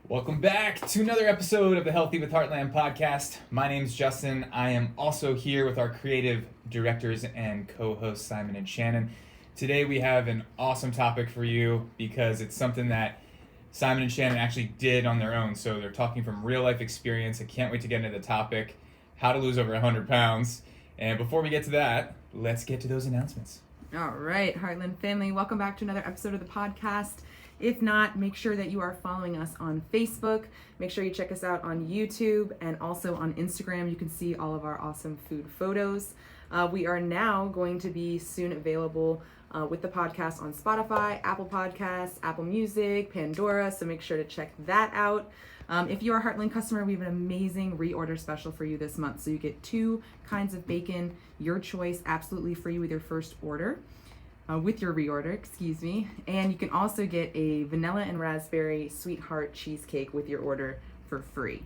Welcome back to another episode of the Healthy with Heartland Podcast. My name's Justin. I am also here with our creative directors and co-hosts, Simon and Shannon. Today we have an awesome topic for you because it's something that Simon and Shannon actually did on their own. So they're talking from real life experience. I can't wait to get into the topic, how to lose over 100 pounds. And before we get to that, let's get to those announcements. All right, Heartland family, welcome back to another episode of the podcast. If not, make sure that you are following us on Facebook. Make sure you check us out on YouTube and also on Instagram. You can see all of our awesome food photos. We are now going to be soon available with the podcast on Spotify, Apple Podcasts, Apple Music, Pandora, so make sure to check that out. If you are a Heartland customer, we have an amazing reorder special for you this month. So you get 2 kinds of bacon, your choice, absolutely free with your first order. With your reorder, and you can also get a vanilla and raspberry sweetheart cheesecake with your order for free.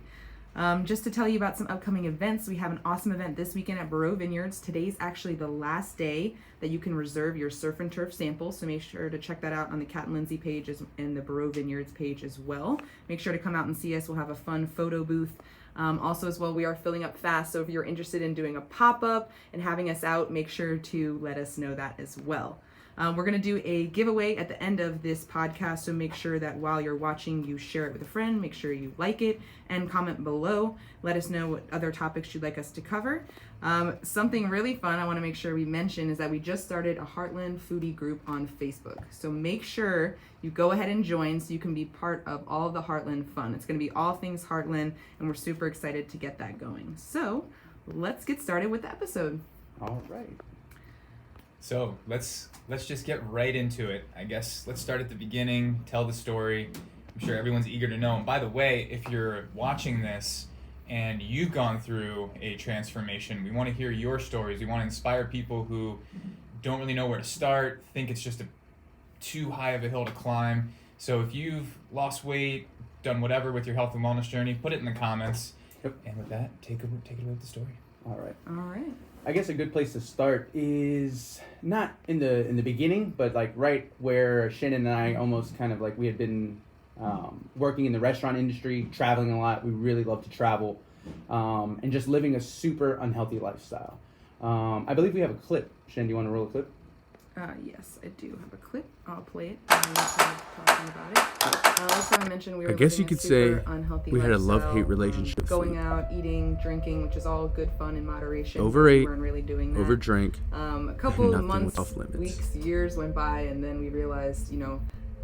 Just to tell you about some upcoming events, we have an awesome event this weekend at Barreau Vineyards. Today's actually the last day that you can reserve your surf and turf sample, so make sure to check that out on the Cat and Lindsay page and the Barreau Vineyards page as well. Make sure to come out and see us. We'll have a fun photo booth. Also as well, we are filling up fast, so if you're interested in doing a pop-up and having us out, make sure to let us know that as well. We're going to do a giveaway at the end of this podcast, so make sure that while you're watching, you share it with a friend, make sure you like it, and comment below. Let us know what other topics you'd like us to cover. Something really fun I want to make sure we mention is that we just started a Heartland Foodie group on Facebook. So make sure you go ahead and join so you can be part of all the Heartland fun. It's going to be all things Heartland, and we're super excited to get that going. So let's get started with the episode. All right. So let's just get right into it. I guess let's start at the beginning, tell the story. I'm sure everyone's eager to know. And by the way, if you're watching this and you've gone through a transformation, we want to hear your stories. We want to inspire people who don't really know where to start, think it's just too high of a hill to climb. So if you've lost weight, done whatever with your health and wellness journey, put it in the comments. Yep. And with that, take it away with the story. All right. All right. I guess a good place to start is not in the beginning, but like right where Shannon and I almost kind of like we had been working in the restaurant industry, traveling a lot. We really love to travel, and just living a super unhealthy lifestyle. I believe we have a clip. Shannon, do you want to roll a clip? Yes, I do have a clip. I'll play it. Talking about it. Last time I mentioned we were I guess you living a could say super unhealthy we had a lifestyle, love-hate relationship with going food. out, eating, drinking, which is all good fun in moderation. Overate, we weren't really doing that. overdrank. A couple nothing months, was off limits. weeks, years went by, and then we realized,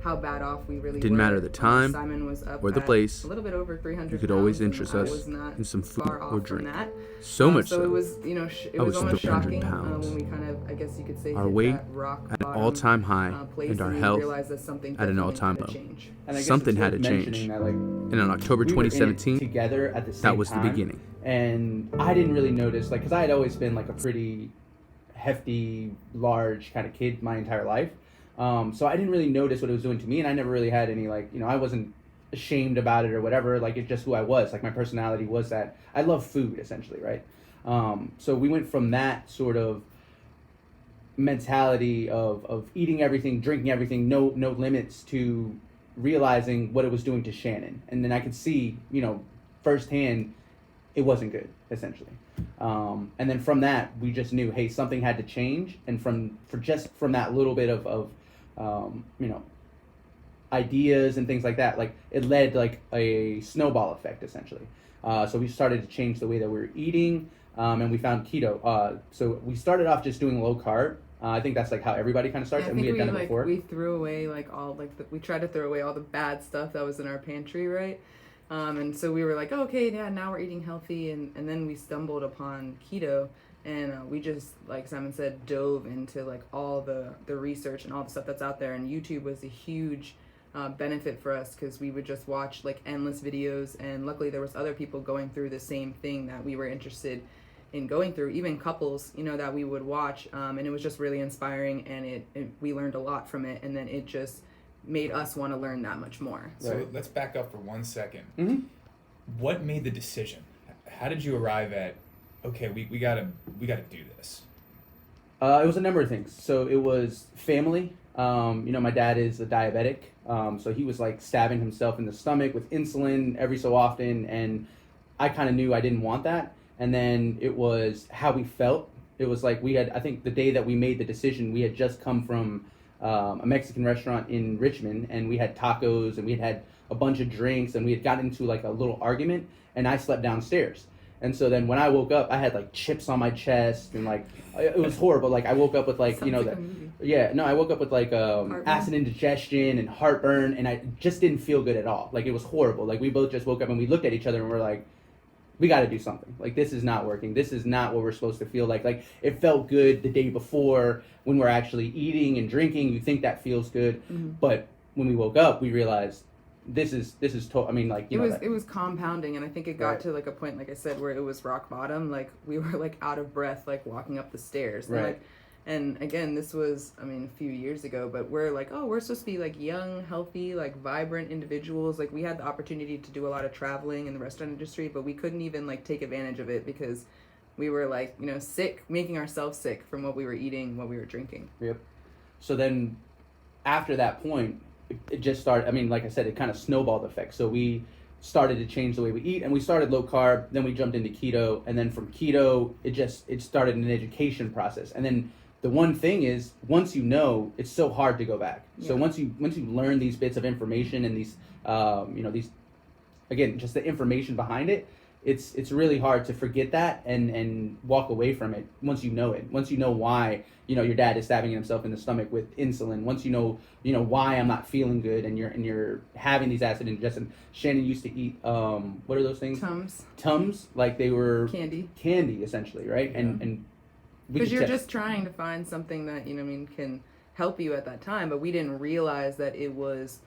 how bad off we really Didn't were. matter the time Simon was up or the at place. a little bit over 300 You could always pounds, and interest I us was not in some food far off or from drink. that. So much So it so. was, it I was was almost 300 shocking pounds. when we kind of, I guess you could say, Our hit weight that rock at an bottom, all-time high, place, and our we health realized that something at an definitely all-time had to low. change. And I guess Something it's had worth to change. mentioning that, like, And on October we were in it 2017, together at the same that was the time, beginning. And I didn't really notice, like, because I had always been like a pretty hefty, large kind of kid my entire life. So I didn't really notice what it was doing to me, and I never really had any, like, I wasn't ashamed about it or whatever. Like, it's just who I was. Like, my personality was that I love food, essentially, right? So we went from that sort of mentality of eating everything, drinking everything, no limits, to realizing what it was doing to Shannon. And then I could see, firsthand, it wasn't good, essentially. And then from that, we just knew, hey, something had to change. And from that little bit of ideas and things like that, like, it led like a snowball effect, essentially. So we started to change the way that we were eating, and we found keto. So we started off just doing low carb. I think that's like how everybody kind of starts, Yeah, and we had done it before. We threw away we tried to throw away all the bad stuff that was in our pantry, right? And so we were like, oh, okay, yeah, now we're eating healthy, and then we stumbled upon keto, and we just, like Simon said, dove into like all the research and all the stuff that's out there, and YouTube was a huge benefit for us because we would just watch like endless videos, and luckily there was other people going through the same thing that we were interested in going through, even couples, that we would watch, and it was just really inspiring, and we learned a lot from it, and then it just made us want to learn that much more. So let's back up for 1 second. Mm-hmm. What made the decision? How did you arrive at, okay, we gotta do this? It was a number of things. So it was family. My dad is a diabetic, so he was like stabbing himself in the stomach with insulin every so often, and I kind of knew I didn't want that. And then it was how we felt. It was like I think the day that we made the decision, we had just come from a Mexican restaurant in Richmond, and we had tacos, and we had a bunch of drinks, and we had gotten into like a little argument, and I slept downstairs. And so then when I woke up, I had like chips on my chest, and like it was horrible. Like I woke up with like Sounds like a movie. I woke up with like acid indigestion and heartburn, and I just didn't feel good at all. Like it was horrible. Like we both just woke up and we looked at each other and we're like, we got to do something. Like this is not working. This is not what we're supposed to feel like. Like it felt good the day before when we're actually eating and drinking. You think that feels good, but when we woke up, we realized this is I mean, like it was compounding, and I think it got to like a point, like I said, where it was rock bottom. Like we were like out of breath, like walking up the stairs. And, right. And again, this was, I mean, a few years ago, but we're like, oh, we're supposed to be like young, healthy, like vibrant individuals. Like we had the opportunity to do a lot of traveling in the restaurant industry, but we couldn't even like take advantage of it because we were like, sick, making ourselves sick from what we were eating, what we were drinking. Yep. So then after that point, it just started, I mean, like I said, it kind of snowballed effect. So we started to change the way we eat, and we started low carb, then we jumped into keto, and then from keto, it started an education process. And then the one thing is, once you know, it's so hard to go back. Yeah. So once you learn these bits of information and these, these, again, just the information behind it, it's really hard to forget that and walk away from it once you know it. Once you know why, your dad is stabbing himself in the stomach with insulin. Once you know why I'm not feeling good, and you're having these acid indigestion. Shannon used to eat what are those things? Tums, like they were candy essentially, right? Yeah. And because you're just trying to find something that can help you at that time, but we didn't realize that it was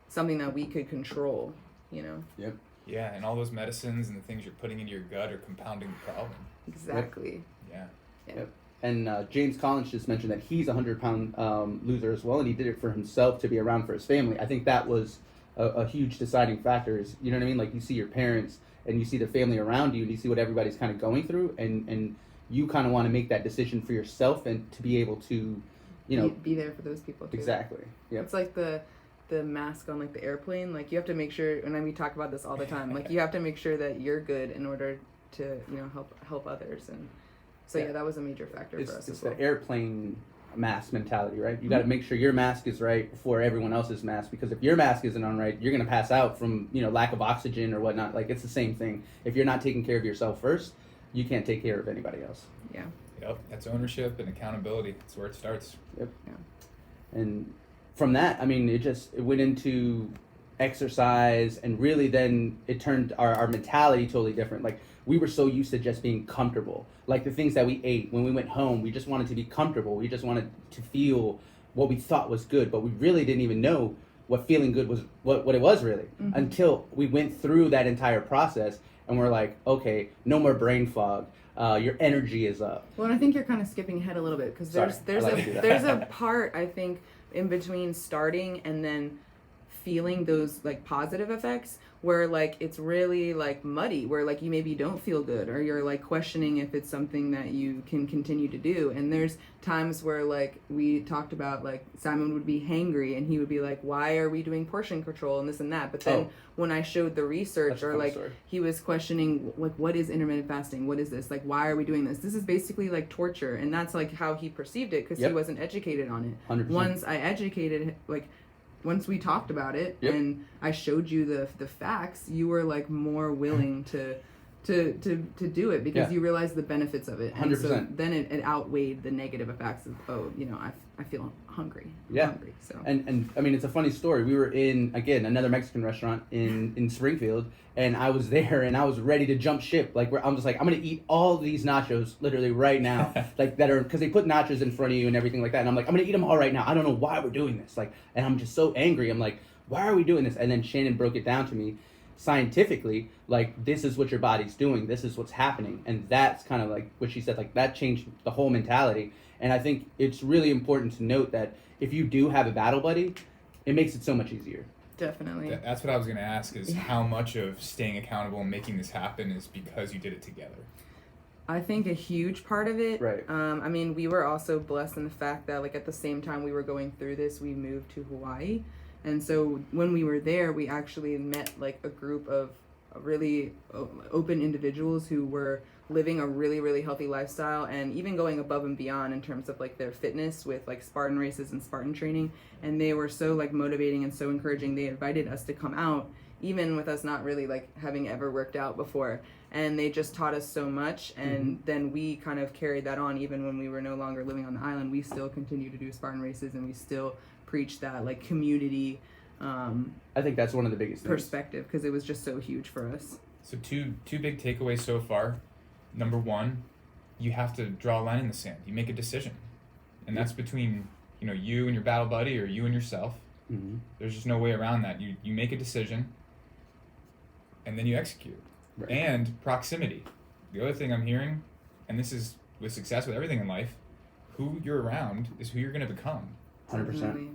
something that we could control. Yep. Yeah, and all those medicines and the things you're putting into your gut are compounding the problem. Exactly. Yep. Yeah. Yep. And James Collins just mentioned that he's a 100-pound loser as well, and he did it for himself to be around for his family. I think that was a huge deciding factor. Is what I mean? Like you see your parents and you see the family around you, and you see what everybody's kind of going through, and you kind of want to make that decision for yourself and to be able to, be there for those people too. Exactly. Yeah. It's like the mask on like the airplane. Like you have to make sure, and we talk about this all the time. Like you have to make sure that you're good in order to help others. And so yeah, that was a major factor for us. It's the airplane mask mentality, right? You got to make sure your mask is right before everyone else's mask, because if your mask isn't on right, you're gonna pass out from lack of oxygen or whatnot. Like it's the same thing. If you're not taking care of yourself first, you can't take care of anybody else. Yeah. Yep. That's ownership and accountability. That's where it starts. Yep. Yeah. And from that, I mean, it went into exercise, and really then it turned our mentality totally different. Like we were so used to just being comfortable. Like the things that we ate when we went home, we just wanted to be comfortable. We just wanted to feel what we thought was good, but we really didn't even know what feeling good was, what it was really, until we went through that entire process. And we're like, okay, no more brain fog. Your energy is up. Well, and I think you're kind of skipping ahead a little bit, because there's a part, I think, in between starting and then feeling those like positive effects where like it's really like muddy, where like you maybe don't feel good, or you're like questioning if it's something that you can continue to do. And there's times where like we talked about, like Simon would be hangry and he would be like, why are we doing portion control and this and that? But then when I showed the research, or like he was questioning like, what is intermittent fasting? What is this? Like, why are we doing this? This is basically like torture. And that's like how he perceived it, because he wasn't educated on it. 100%. Once I educated, once we talked about it and I showed you the facts, you were like more willing to do it, because you realized the benefits of it. And 100%. so then it outweighed the negative effects of, I feel hungry. Hungry, so. And I mean, it's a funny story. We were in, again, another Mexican restaurant in Springfield, and I was there and I was ready to jump ship. Like I'm just like, I'm going to eat all these nachos literally right now. Like that are, because they put nachos in front of you and everything like that. And I'm like, I'm going to eat them all right now. I don't know why we're doing this. Like, and I'm just so angry. I'm like, why are we doing this? And then Shannon broke it down to me scientifically, like, this is what your body's doing. This is what's happening. And that's kind of like what she said, like that changed the whole mentality. And I think it's really important to note that if you do have a battle buddy, it makes it so much easier. Definitely. That's what I was going to ask, is how much of staying accountable and making this happen is because you did it together? I think a huge part of it. Right. I mean, we were also blessed in the fact that, like, at the same time we were going through this, we moved to Hawaii. And so when we were there, we actually met, like, a group of really open individuals who were living a really, really healthy lifestyle and even going above and beyond in terms of, like, their fitness with, like, Spartan races and Spartan training. And they were so, like, motivating and so encouraging. They invited us to come out, even with us not really, like, having ever worked out before. And they just taught us so much, and then we kind of carried that on even when we were no longer living on the island. We still continue to do Spartan races, and we still preach that, like, community I think that's one of the biggest things. perspective, because it was just so huge for us. So two big takeaways so far. Number one, you have to draw a line in the sand. You make a decision, and that's between you and your battle buddy, or you and yourself. Mm-hmm. There's just no way around that. You make a decision, and then you execute. Right. And proximity. The other thing I'm hearing, and this is with success with everything in life, who you're around is who you're going to become. 100%. Definitely.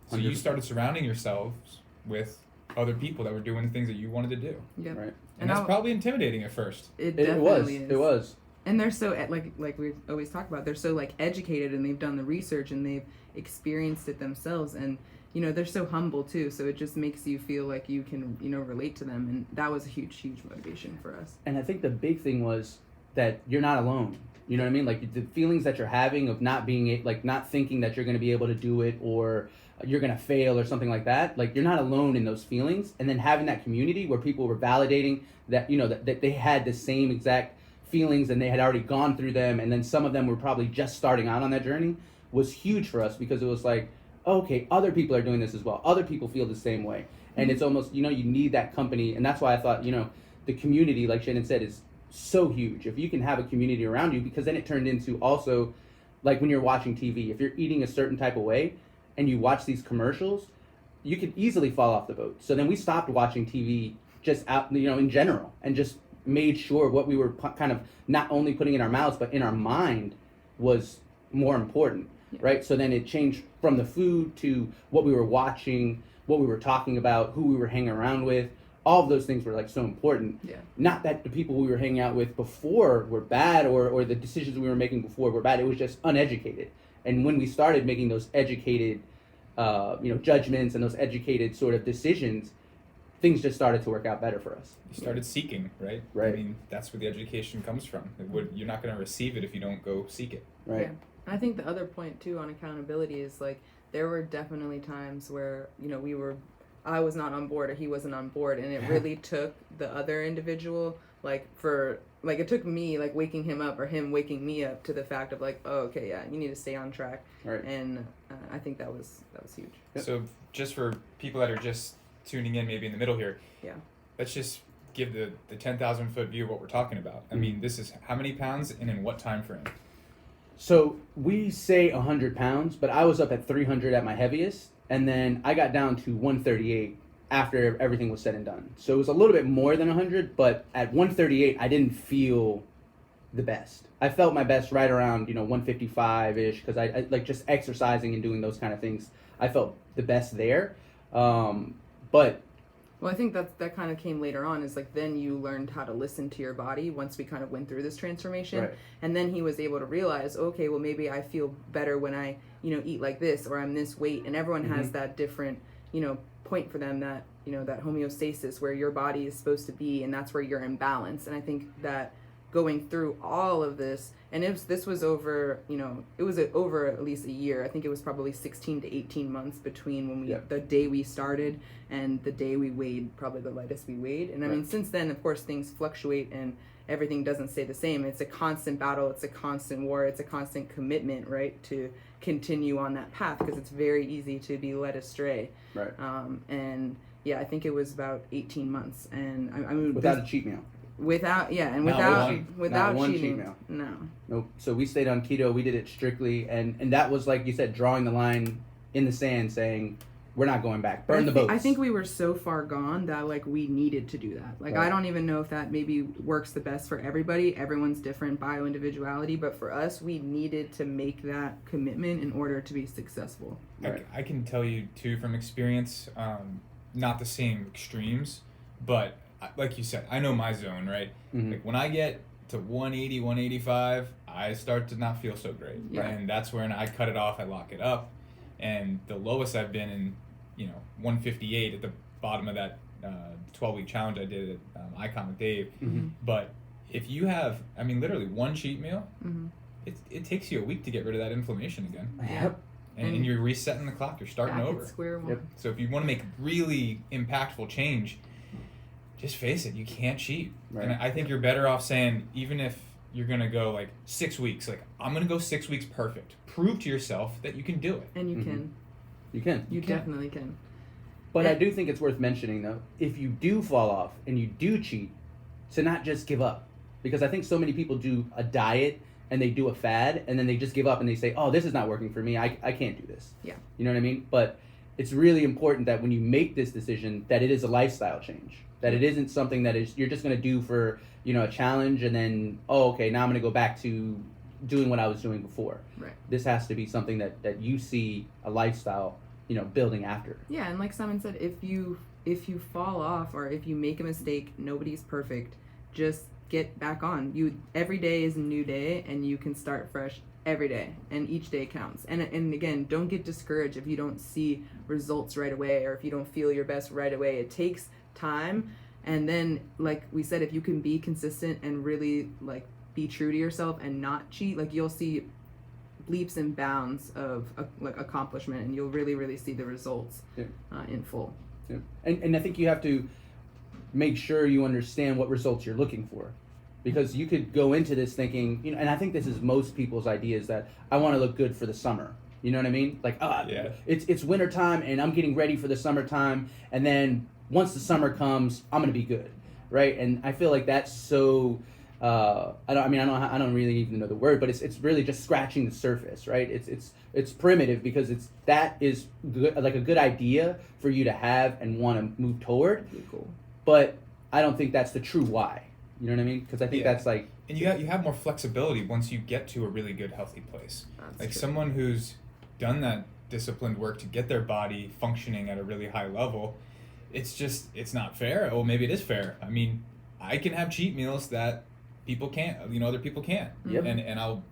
So you started surrounding yourselves with other people that were doing the things that you wanted to do. Yep. Right. And that's probably intimidating at first. It It was. definitely is. It was. And they're so, like we always talk about, they're so, like, educated, and they've done the research, and they've experienced it themselves, and they're so humble too, so it just makes you feel like you can relate to them, and that was a huge motivation for us. And I think the big thing was that you're not alone. You know what I mean? Like, the feelings that you're having of not being, like, not thinking that you're going to be able to do it, or you're going to fail or something like that. Like, you're not alone in those feelings. And then having that community where people were validating that, that they had the same exact feelings and they had already gone through them. And then some of them were probably just starting out on that journey was huge for us, because it was like, okay, other people are doing this as well. Other people feel the same way. And it's almost, you need that company. And that's why I thought, the community, like Shannon said, is so huge. If you can have a community around you, because then it turned into also, like, when you're watching TV, if you're eating a certain type of way and you watch these commercials, you could easily fall off the boat. So then we stopped watching TV just out, in general, and just made sure what we were kind of not only putting in our mouths, but in our mind was more important, right? So then it changed from the food to what we were watching, what we were talking about, who we were hanging around with. All of those things were, like, so important. Yeah. Not that the people we were hanging out with before were bad, or the decisions we were making before were bad. It was just uneducated. And when we started making those educated, judgments and those educated sort of decisions, things just started to work out better for us. You started seeking, right? Right. I mean, that's where the education comes from. You're not going to receive it if you don't go seek it. Right. Yeah. And I think the other point too on accountability is, like, there were definitely times where I was not on board or he wasn't on board, and it really took the other individual, it took me, like, waking him up or him waking me up to the fact of, like, oh, okay, yeah, you need to stay on track. Right. And I think that was huge. Yep. So just for people that are just tuning in, maybe in the middle here, Yeah. let's just give the 10,000 foot view of what we're talking about. I mean, this is how many pounds and in what time frame? So we say 100 pounds, but I was up at 300 at my heaviest, and then I got down to 138 after everything was said and done. So it was a little bit more than 100, but at 138, I didn't feel the best. I felt my best right around, 155-ish, because I like just exercising and doing those kind of things. I felt the best there. But Well, I think that kind of came later on, is, like, then you learned how to listen to your body once we kind of went through this transformation. Right. And then he was able to realize, okay, well, maybe I feel better when I, eat like this, or I'm this weight. And everyone has that different, point for them, that, that homeostasis where your body is supposed to be, and that's where you're in balance. And I think that going through all of this, and this was over, it was over at least a year. I think it was probably 16 to 18 months between when the day we started and the day we weighed, probably the lightest we weighed. And I mean, since then, of course, things fluctuate and everything doesn't stay the same. It's a constant battle. It's a constant war. It's a constant commitment, right, to continue on that path, because it's very easy to be led astray. Right. And yeah, I think it was about 18 months. And I mean, without a cheat meal. Without Not without cheating. cheat meal. No. Nope. So we stayed on keto. We did it strictly, and that was, like you said, drawing the line in the sand, saying we're not going back. Burn the boats. I think we were so far gone that, like, we needed to do that. Like, Right. I don't even know if that maybe works the best for everybody. Everyone's different bio-individuality, but for us, we needed to make that commitment in order to be successful. Right. I can tell you, too, from experience, not the same extremes, but like you said, I know my zone, right? Mhm. Like, when I get to 180, 185, I start to not feel so great. Yeah. And that's when I cut it off, I lock it up. And the lowest I've been in, 158 at the bottom of that 12-week challenge I did at Icon with Dave. Mm-hmm. But if you have, literally one cheat meal, Mm-hmm. it takes you a week to get rid of that inflammation again. Yep. And you're resetting the clock, you're starting Back over. at square one. Yep. So if you want to make really impactful change, just face it, you can't cheat. Right. And I think you're better off saying, even if you're going to go like 6 weeks, like I'm going to go 6 weeks perfect. Prove to yourself that you can do it. And you Mhm. can. You can. You definitely can. But Yeah. I do think it's worth mentioning, though, if you do fall off and you do cheat, to not just give up. Because I think so many people do a diet and they do a fad and then they just give up and they say, oh, this is not working for me. I can't do this. Yeah. You know what I mean? But it's really important that when you make this decision, that it is a lifestyle change. That it isn't something that is you're just going to do for, a challenge and then, oh, okay, now I'm going to go back to doing what I was doing before. Right. This has to be something that you see a lifestyle, building after. Yeah, and like Simon said, if you fall off or if you make a mistake, nobody's perfect. Just get back on. Every day is a new day, and you can start fresh every day, and each day counts. And again, don't get discouraged if you don't see results right away or if you don't feel your best right away. It takes time, and then like we said, if you can be consistent and really like be true to yourself and not cheat, like you'll see leaps and bounds of accomplishment, and you'll really see the results in full. Yeah. And I think you have to make sure you understand what results you're looking for, because you could go into this thinking, and I think this is most people's ideas, that I want to look good for the summer. You know what I mean? Like, Yeah. it's winter time and I'm getting ready for the summertime, and then once the summer comes, I'm gonna be good, right? And I feel like that's so. I don't really even know the word, but it's really just scratching the surface, right? It's primitive because that is good, like a good idea for you to have and want to move toward. Pretty cool. But I don't think that's the true why. You know what I mean? Because I think that's like. And you have more flexibility once you get to a really good, healthy place. That's Like true. someone who's done that disciplined work to get their body functioning at a really high level, it's not fair. Well, maybe it is fair. I can have cheat meals that people can't, other people can't. Yep. And I'll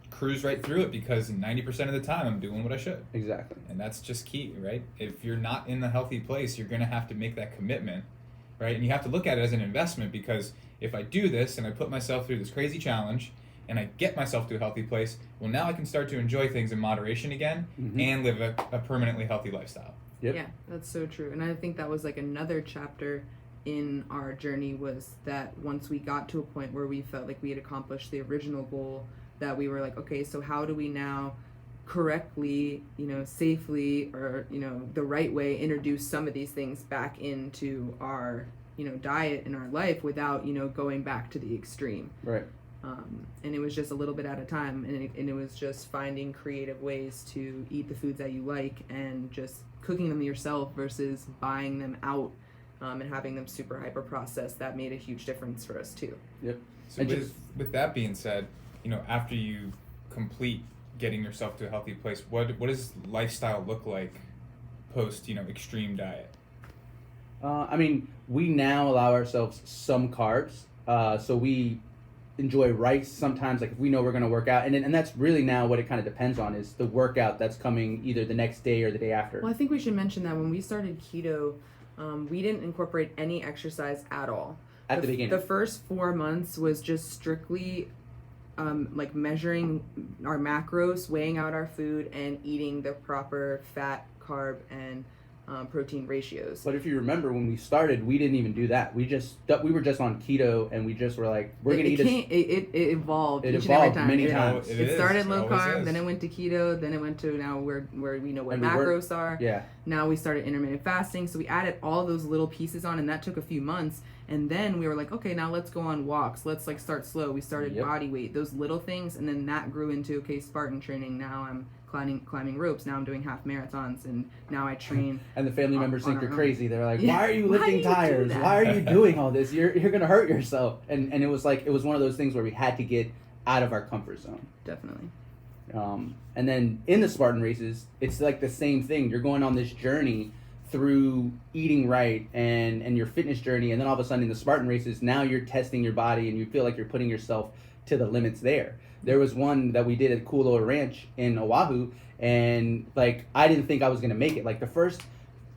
cruise right through it because 90% of the time I'm doing what I should. Exactly. And that's just key, right? If you're not in the healthy place, you're going to have to make that commitment, right? And you have to look at it as an investment, because if I do this and I put myself through this crazy challenge and I get myself to a healthy place, well, now I can start to enjoy things in moderation again and live a permanently healthy lifestyle. Yep. Yeah, that's so true. And I think that was like another chapter in our journey, was that once we got to a point where we felt like we had accomplished the original goal, that we were like, okay, so how do we now correctly, safely, or, the right way, introduce some of these things back into our, diet in our life without, going back to the extreme. Right. And it was just a little bit at a time, and it was just finding creative ways to eat the foods that you like and just cooking them yourself versus buying them out and having them super hyper processed. That made a huge difference for us too. Yep. So And with that being said, after you complete getting yourself to a healthy place, what does lifestyle look like post, extreme diet? We now allow ourselves some carbs. So we enjoy rice sometimes, like if we know we're going to work out. And that's really now what it kind of depends on, is the workout that's coming either the next day or the day after. Well, I think we should mention that when we started keto, we didn't incorporate any exercise at all. At the beginning. The first 4 months was just strictly like measuring our macros, weighing out our food, and eating the proper fat, carb, and protein ratios. But if you remember, when we started, we didn't even do that. We were just on keto, and we just were like, we're going to eat it evolved. It each and every evolved time. many times. It started low always carb, is. then it went to keto, then it went to now where we know what And we work- macros are. Yeah. Now we started intermittent fasting, so we added all those little pieces on, and that took a few months. And then we were like, okay, now let's go on walks. Let's like start slow. We started Yep. body weight, those little things, and then that grew into, okay, Spartan training. Now I'm climbing ropes. Now I'm doing half marathons, and now I train. And the family on- members on think our you're own. crazy. They're like, Yeah. why are you Why lifting do you do tires? that? Why are you doing all this? You're going to hurt yourself. And it was one of those things where we had to get out of our comfort zone. Definitely. And then in the Spartan races, it's like the same thing. You're going on this journey through eating right and your fitness journey, and then all of a sudden in the Spartan races, now you're testing your body and you feel like you're putting yourself to the limits there. There was one that we did at Kualoa Ranch in Oahu, and like I didn't think I was gonna make it. Like the first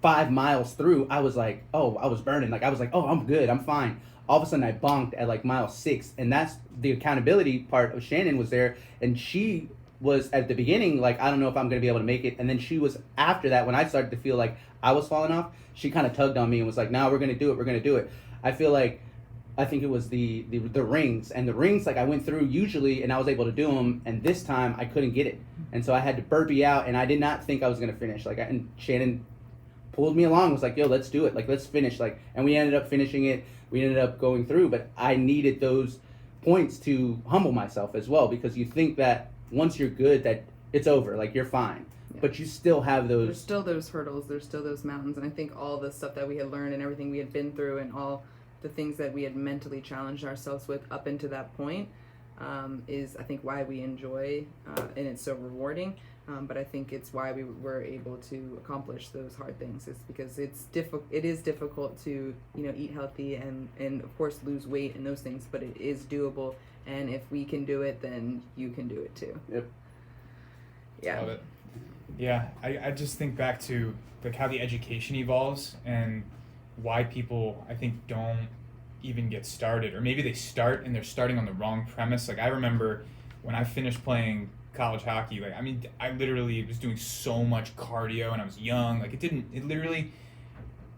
5 miles through, I was like, oh, I was burning. Like I was like, oh, I'm good, I'm fine. All of a sudden I bonked at like mile 6, and that's the accountability part of Shannon was there, and she was at the beginning like, I don't know if I'm gonna be able to make it, and then she was after that when I started to feel like I was falling off, she kind of tugged on me and was like, no, we're gonna do it. I think it was the rings, and the rings, like I went through usually and I was able to do them, and this time I couldn't get it, and so I had to burpee out, and I did not think I was gonna finish. And Shannon pulled me along, was like, yo, let's do it, like let's finish, like, and we ended up finishing it. We ended up going through, but I needed those points to humble myself as well, because you think that once you're good that it's over, like you're fine. Yeah. But you still have those. There's still those hurdles. There's still those mountains, and I think all the stuff that we had learned and everything we had been through and all the things that we had mentally challenged ourselves with up into that point is I think why we enjoy and it's so rewarding. But I think it's why we were able to accomplish those hard things. It's because it is difficult to eat healthy and of course lose weight and those things, but it is doable. And if we can do it, then you can do it too. Yep. Yeah. Love it. Yeah, I just think back to like how the education evolves and why people I think don't even get started, or maybe they start and they're starting on the wrong premise. Like I remember when I finished playing college hockey, like I literally was doing so much cardio and I was young. Like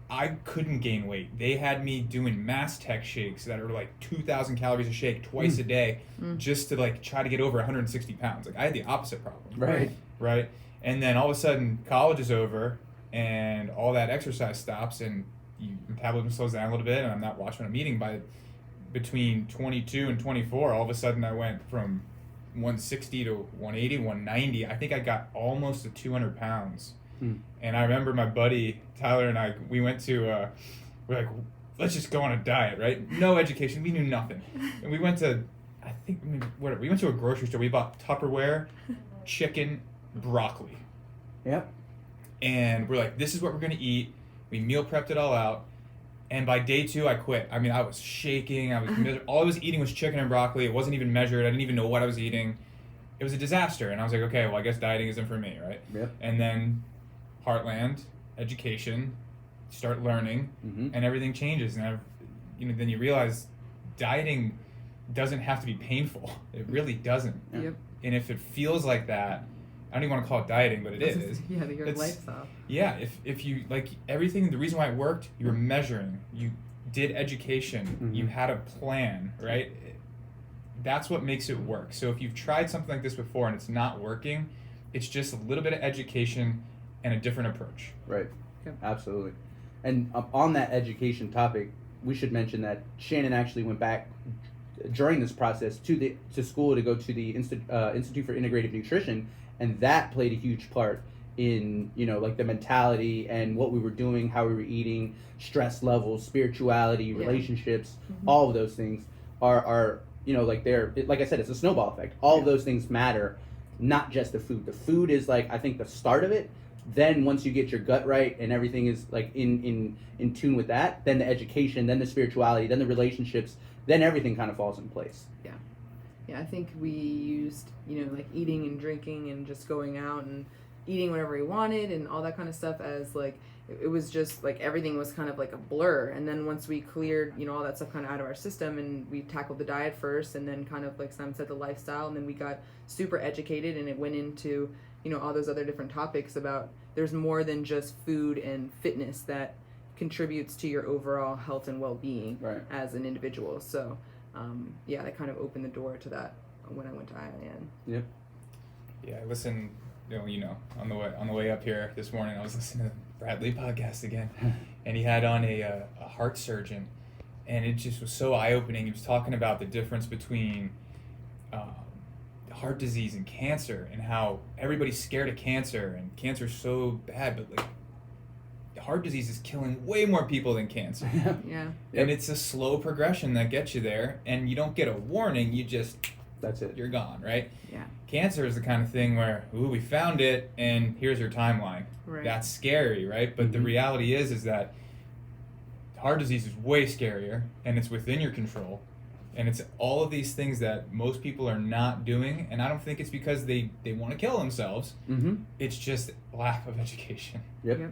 I couldn't gain weight. They had me doing mass tech shakes that are like 2,000 calories a shake twice a day just to like try to get over 160 pounds. Like I had the opposite problem. Right. And then all of a sudden college is over and all that exercise stops and your metabolism slows down a little bit, and I'm not watching what I'm eating. By between 22 and 24, all of a sudden I went from 160 to 180, 190. I think I got almost to 200 pounds. And I remember my buddy Tyler and I, we went to we're like, let's just go on a diet, right? No education, we knew nothing. And we went to we went to a grocery store. We bought Tupperware, chicken, broccoli. Yep. And we're like, this is what we're gonna eat. We meal prepped it all out. And by day 2, I quit. I mean, I was shaking. All I was eating was chicken and broccoli. It wasn't even measured. I didn't even know what I was eating. It was a disaster. And I was like, okay, well, I guess dieting isn't for me, right? Yep. And then Heartland, education, start learning, and everything changes. And then you realize dieting doesn't have to be painful. It really doesn't. Yep. And if it feels like that, I don't even want to call it dieting, but it is. Yeah, your lifestyle. Yeah, if you, like, everything, the reason why it worked, you were measuring, you did education, you had a plan, right? That's what makes it work. So if you've tried something like this before and it's not working, it's just a little bit of education and a different approach. Right. Yep. Absolutely. And on that education topic, we should mention that Shannon actually went back during this process to school to go to the Institute for Integrative Nutrition, and that played a huge part in like the mentality and what we were doing, how we were eating, stress levels, spirituality, relationships. All of those things are like like I said, it's a snowball effect. All of those things matter, not just the food. The food is like, I think, the start of it. Then once you get your gut right and everything is like in tune with that, then the education, then the spirituality, then the relationships, then everything kind of falls in place. Yeah, I think we used, like eating and drinking and just going out and eating whatever we wanted and all that kind of stuff as like, it was just like everything was kind of like a blur. And then once we cleared, all that stuff kind of out of our system, and we tackled the diet first, and then kind of like Simon said, the lifestyle, and then we got super educated, and it went into, all those other different topics about there's more than just food and fitness that contributes to your overall health and well-being as an individual. So that kind of opened the door to that when I went to IIN. Yep. Yeah, I listened, on the way up here this morning, I was listening to the Bradley podcast again, and he had on a heart surgeon, and it just was so eye-opening. He was talking about the difference between heart disease and cancer, and how everybody's scared of cancer, and cancer's so bad, but like heart disease is killing way more people than cancer. Yeah. And it's a slow progression that gets you there, and you don't get a warning, you just That's it. You're gone, right? Yeah. Cancer is the kind of thing where, ooh, we found it, and here's your timeline. Right. That's scary, right? But the reality is that heart disease is way scarier, and it's within your control. And it's all of these things that most people are not doing, and I don't think it's because they want to kill themselves. It's just lack of education. Yep.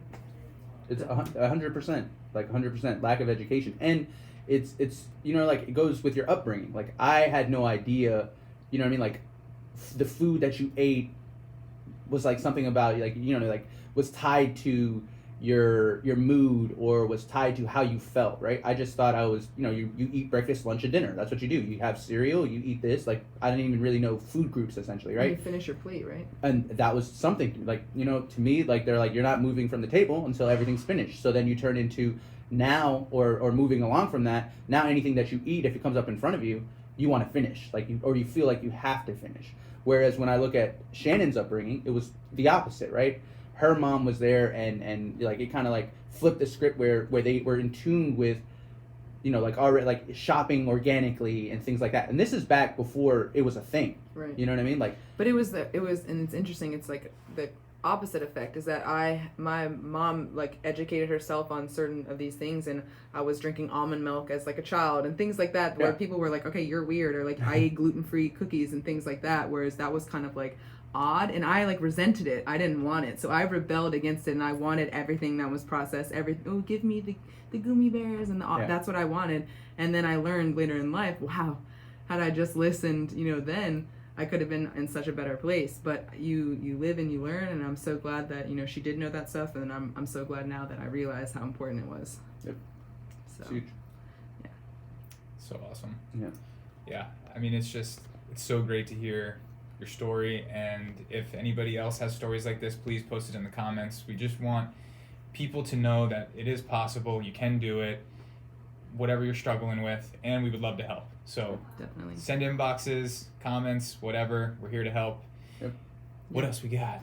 It's 100%, like 100% lack of education, and it's like it goes with your upbringing. Like I had no idea, you know what I mean? Like the food that you ate was like something about like like was tied to your mood or was tied to how you felt, right? I just thought I was, you eat breakfast, lunch, and dinner. That's what you do. You have cereal, you eat this. Like I didn't even really know food groups essentially, right? And you finish your plate, right? And that was something like, to me, like they're like, you're not moving from the table until everything's finished. So then you turn into now or moving along from that. Now anything that you eat, if it comes up in front of you, you want to finish, like or you feel like you have to finish. Whereas when I look at Shannon's upbringing, it was the opposite, right? Her mom was there and like it kind of like flipped the script where they were in tune with, like already like shopping organically and things like that. And this is back before it was a thing. Right. You know what I mean? Like, but it was and it's interesting. It's like the opposite effect is that my mom like educated herself on certain of these things, and I was drinking almond milk as like a child and things like that, where people were like, okay, you're weird, or like I eat gluten-free cookies and things like that, whereas that was kind of like odd, and I like resented it. I didn't want it, so I rebelled against it, and I wanted everything that was processed. Give me the gummy bears and that's what I wanted. And then I learned later in life, wow, had I just listened, then I could have been in such a better place. But you live and you learn, and I'm so glad that she did know that stuff, and I'm so glad now that I realize how important it was. Yep. So it's huge. Yeah. So awesome. Yeah. I mean, it's so great to hear your story, and if anybody else has stories like this, please post it in the comments. We just want people to know that it is possible, you can do it, whatever you're struggling with, and we would love to help. So definitely send inboxes, comments, whatever, we're here to help. What else we got?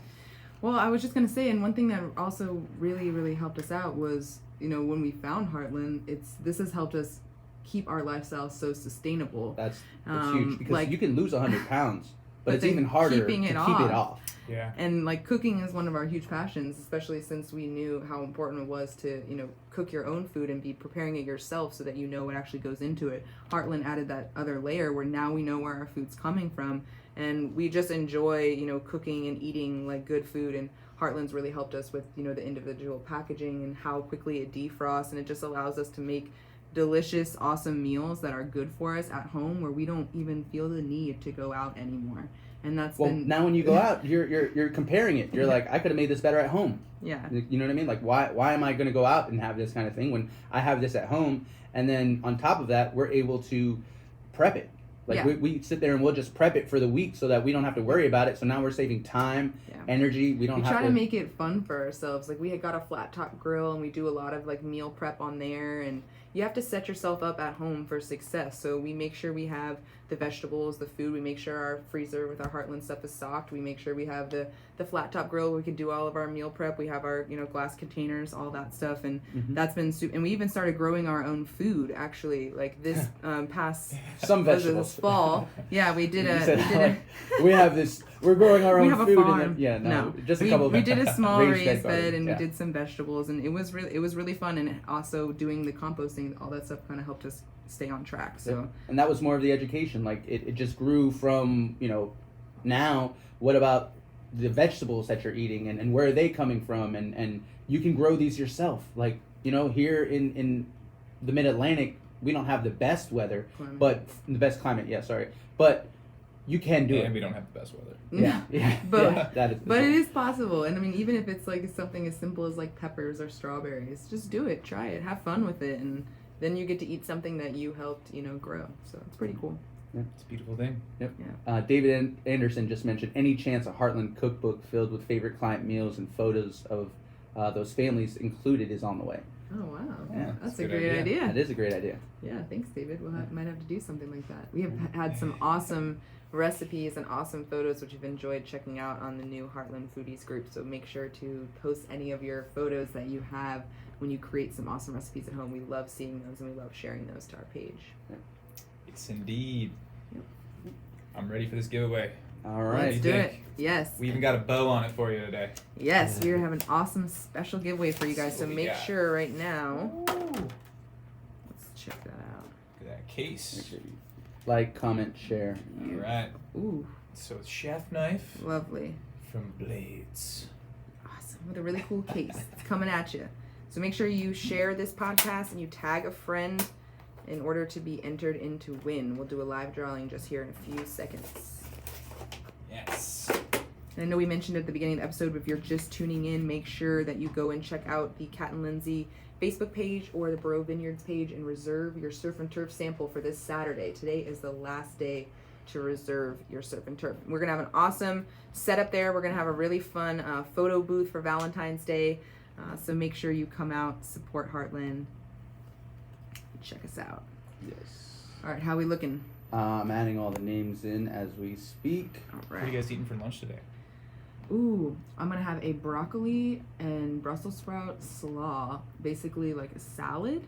Well, I was just going to say, and one thing that also really, really helped us out was, when we found Heartland, this has helped us keep our lifestyle so sustainable. That's huge, because you can lose 100 pounds. But it's even harder to keep it off. Yeah. And like cooking is one of our huge passions, especially since we knew how important it was to, cook your own food and be preparing it yourself so that you know what actually goes into it. Heartland added that other layer where now we know where our food's coming from, and we just enjoy, cooking and eating like good food. And Heartland's really helped us with, the individual packaging and how quickly it defrosts, and it just allows us to make delicious, awesome meals that are good for us at home, where we don't even feel the need to go out anymore. And that's now when you go out, you're comparing it. You're like, I could have made this better at home. Yeah. You know what I mean? Like, why am I going to go out and have this kind of thing when I have this at home? And then on top of that, we're able to prep it. Like we sit there and we'll just prep it for the week so that we don't have to worry about it. So now we're saving time, energy. We try to make it fun for ourselves. Like we had got a flat top grill, and we do a lot of like meal prep on there, and you have to set yourself up at home for success. So we make sure we have the vegetables, the food. We make sure our freezer with our Heartland stuff is stocked. We make sure we have the flat top grill where we can do all of our meal prep. We have our glass containers, all that stuff, and that's been super. And we even started growing our own food actually. Like this past some vegetables this fall. Yeah, we did we have this. We're growing our own have a food. Farm. And then, just a couple. We did a small raised bed, and we did some vegetables, and it was really fun. And also doing the composting, all that stuff kind of helped us stay on track. So and that was more of the education. Like it just grew from now what about the vegetables that you're eating, and where are they coming from, and you can grow these yourself. Like here in the Mid-Atlantic, we don't have the best weather, but the best climate. Yeah, sorry, but you can do it. And we don't have the best weather. Yeah. But that is. But it is possible, and I mean, even if it's like something as simple as like peppers or strawberries, just do it, try it, have fun with it, and then you get to eat something that you helped, grow. So it's pretty cool. Yeah. It's a beautiful thing. Yep. Yeah. David Anderson just mentioned any chance a Heartland cookbook filled with favorite client meals and photos of those families included is on the way. Oh wow! Yeah, that's a great idea. That is a great idea. Yeah, thanks, David. We'll might have to do something like that. We have had some awesome recipes and awesome photos, which you've enjoyed checking out on the new Heartland Foodies group. So make sure to post any of your photos that you have when you create some awesome recipes at home. We love seeing those, and we love sharing those to our page. Yeah. Yes, indeed. Yep. I'm ready for this giveaway. All right. Let's do it. Yes. We even got a bow on it for you today. Yes, we have an awesome special giveaway for you guys. That's So what we make got. sure right now. Ooh. Let's check that out. Look at that case. Make sure you like, comment, share. All right. Ooh, So it's chef knife lovely. from Blades. Awesome. With a really cool case. It's coming at you. So make sure you share this podcast and you tag a friend in order to be entered in to win. We'll do a live drawing just here in a few seconds. Yes. And I know we mentioned at the beginning of the episode, but if you're just tuning in, make sure that you go and check out the Cat and Lindsay Facebook page or the Borough Vineyards page and reserve your surf and turf sample for this Saturday. Today is the last day to reserve your surf and turf. We're going to have an awesome setup there. We're going to have a really fun photo booth for Valentine's Day. So make sure you come out, support Heartland. Check us out. Yes. All right, how we looking? I'm adding all the names in as we speak. All What are you right. guys eating for lunch today? Ooh, I'm gonna have a broccoli and Brussels sprout slaw, basically like a salad.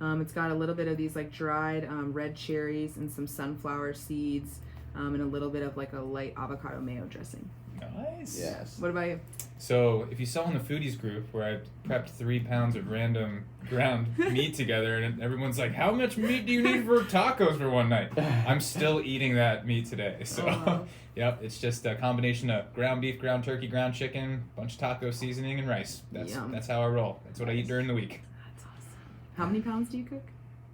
It's got a little bit of these like dried red cherries and some sunflower seeds, and a little bit of like a light avocado mayo dressing. Nice. Yes. What about you? So if you saw in the foodies group where I prepped 3 pounds of random ground meat together, and everyone's like, "How much meat do you need for tacos for one night?" I'm still eating that meat today. So, Oh, wow. yep, it's just a combination of ground beef, ground turkey, ground chicken, bunch of taco seasoning, and rice. Yum. That's how I roll. That's what I eat during the week. That's awesome. How many pounds do you cook?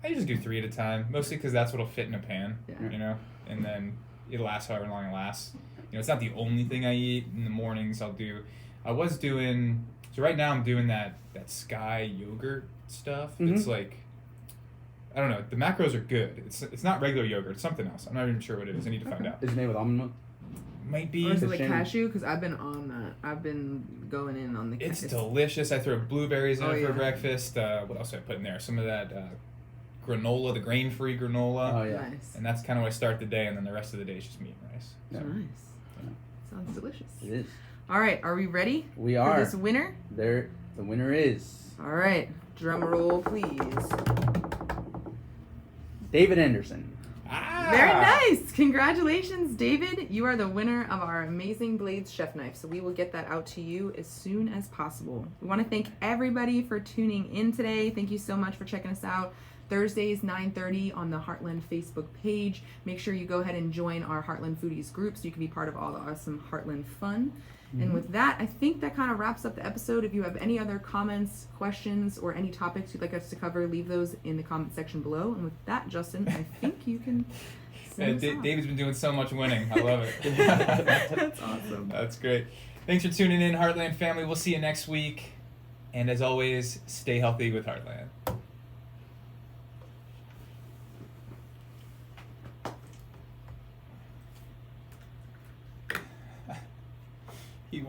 I usually do 3 at a time, mostly because that's what'll fit in a pan. Yeah. You know, and then it'll last however long it lasts. You know, it's not the only thing I eat. In the mornings, I was doing. So right now I'm doing that Sky yogurt stuff. Mhm. It's like, I don't know. The macros are good. It's not regular yogurt. It's something else. I'm not even sure what it is. I need to find out. Is it made with almond milk? Might be. Or is it It's like Shannon. cashew? Because I've been on that. I've been going in on the It's cashew. delicious. I throw blueberries in Oh, it yeah. for breakfast. What else did I put in there? Some of that granola, the grain-free granola. Oh, yeah. Nice. And that's kind of how I start the day, and then the rest of the day is just meat and rice. Yeah. Nice. Yeah. Sounds delicious. It is. All right, are we ready We for are. this winner? There. The winner is All right, drum roll, please. David Anderson. Ah! Very nice. Congratulations, David. You are the winner of our amazing Blades chef knife. So we will get that out to you as soon as possible. We want to thank everybody for tuning in today. Thank you so much for checking us out. Thursdays, 9:30 on the Heartland Facebook page. Make sure you go ahead and join our Heartland Foodies group so you can be part of all the awesome Heartland fun. And with that, I think that kind of wraps up the episode. If you have any other comments, questions, or any topics you'd like us to cover, leave those in the comment section below. And with that, Justin, I think you can send us off. David's been doing so much winning. I love it. That's awesome. That's great. Thanks for tuning in, Heartland family. We'll see you next week. And as always, stay healthy with Heartland. He won.